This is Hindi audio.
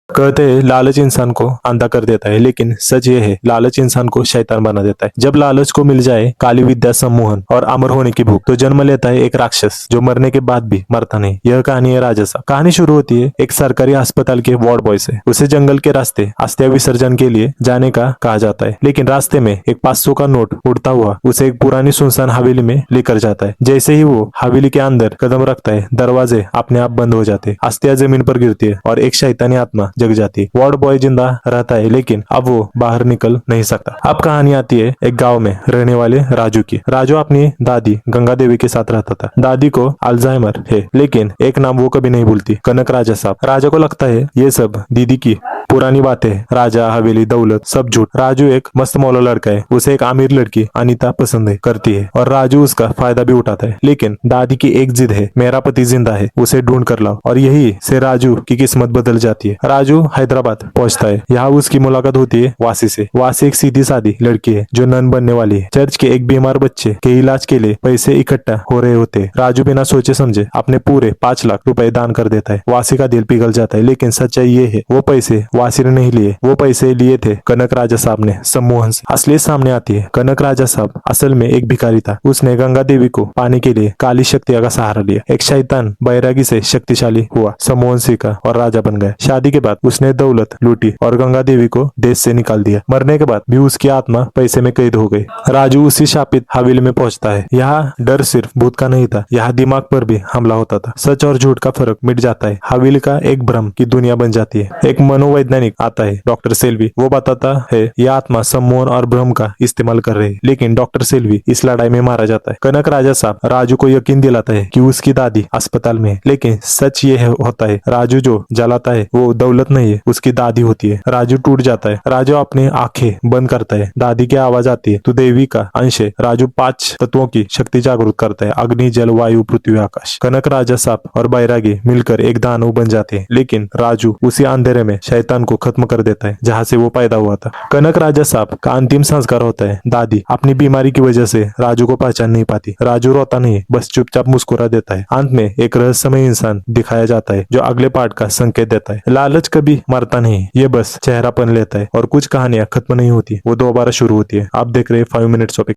कहते हैं लालच इंसान को अंधा कर देता है, लेकिन सच ये है लालच इंसान को शैतान बना देता है। जब लालच को मिल जाए काली विद्या, सम्मोहन और अमर होने की भूख, तो जन्म लेता है एक राक्षस जो मरने के बाद भी मरता नहीं। यह कहानी है राजा साहब। कहानी शुरू होती है एक सरकारी अस्पताल के वार्ड बॉय से। उसे जंगल के रास्ते अस्थिया विसर्जन के लिए जाने का कहा जाता है, लेकिन रास्ते में एक 500 का नोट उड़ता हुआ उसे एक पुरानी सुनसान हवेली में लेकर जाता है। जैसे ही वो हवेली के अंदर कदम रखता है, दरवाजे अपने आप बंद हो जाते, अस्थिया जमीन पर गिरती है और एक शैतानी आत्मा जग जाती है। वार्ड बॉय जिंदा रहता है, लेकिन अब वो बाहर निकल नहीं सकता। अब कहानी आती है एक गांव में रहने वाले राजू की। राजू अपनी दादी गंगा देवी के साथ रहता था। दादी को अल्जाइमर है, लेकिन एक नाम वो कभी नहीं भूलती, कनक राजा साहब। राजा को लगता है ये सब दीदी की पुरानी बातें, राजा, हवेली, दौलत सब झूठ। राजू एक मस्त मौला लड़का है। उसे एक अमीर लड़की अनीता पसंद है करती है और राजू उसका फायदा भी उठाता है। लेकिन दादी की एक जिद है, मेरा पति जिंदा है, उसे ढूंढ कर लाओ। और यही से राजू की किस्मत बदल जाती है। राजू हैदराबाद पहुंचता है। यहाँ उसकी मुलाकात होती है वासी से। वासी एक सीधी सादी लड़की है जो नन बनने वाली है। चर्च के एक बीमार बच्चे के इलाज के लिए पैसे इकट्ठा हो रहे होते हैं। राजू बिना सोचे समझे अपने पूरे 5 लाख रुपए दान कर देता है। वासी का दिल पिघल जाता है, लेकिन सच्चाई ये है वो पैसे वासी ने नहीं लिए, वो पैसे लिए थे कनक राजा साहब ने सम्मोहन से। असलियत सामने आती है। कनक राजा साहब असल में एक भिखारी था। उसने गंगा देवी को पाने के लिए काली शक्तियां का सहारा लिया। एक शैतान बैरागी से शक्तिशाली हुआ, सम्मोहन सिंह का और राजा बन गया। शादी के बाद उसने दौलत लूटी और गंगा देवी को देश से निकाल दिया। मरने के बाद भी उसकी आत्मा पैसे में कैद हो गई। राजू उसी शापित हवेली में पहुंचता है। यहाँ डर सिर्फ भूत का नहीं था, यहाँ दिमाग पर भी हमला होता था। सच और झूठ का फर्क मिट जाता है। हवेली का एक भ्रम की दुनिया बन जाती है। एक मनोवैज्ञानिक आता है, डॉक्टर सेल्वी। वो बताता है यह आत्मा सम्मोहन और भ्रम का इस्तेमाल कर रही है, लेकिन डॉक्टर सेल्वी इस लड़ाई में मारा जाता है। कनक राजा साहब राजू को यकीन दिलाता है कि उसकी दादी अस्पताल में है, लेकिन सच ये होता है राजू जो जलाता है वो दौलत नहीं है, उसकी दादी होती है। राजू टूट जाता है। राजू अपनी आंखें बंद करता है। दादी की आवाज आती है, तू देवी का अंश है। राजू 5 तत्वों की शक्ति जागरूक करता है, अग्नि, जल, वायु, पृथ्वी, आकाश। कनक राजा साहब और बैरागी मिलकर एक दानव बन जाते हैं, लेकिन राजू उसी अंधेरे में शैतान को खत्म कर देता है जहाँ से वो पैदा हुआ था। कनक राजा साहब का अंतिम संस्कार होता है। दादी अपनी बीमारी की वजह से राजू को पहचान नहीं पाती। राजू रोता नहीं, बस चुपचाप मुस्कुरा देता है। अंत में एक रहस्यमय इंसान दिखाया जाता है जो अगले पार्ट का संकेत देता है। लालच कभी मरता नहीं, ये बस चेहरापन लेता है और कुछ कहानियां खत्म नहीं होती, वो दोबारा शुरू होती है। आप देख रहे हैं 5 मिनट्स ऑफ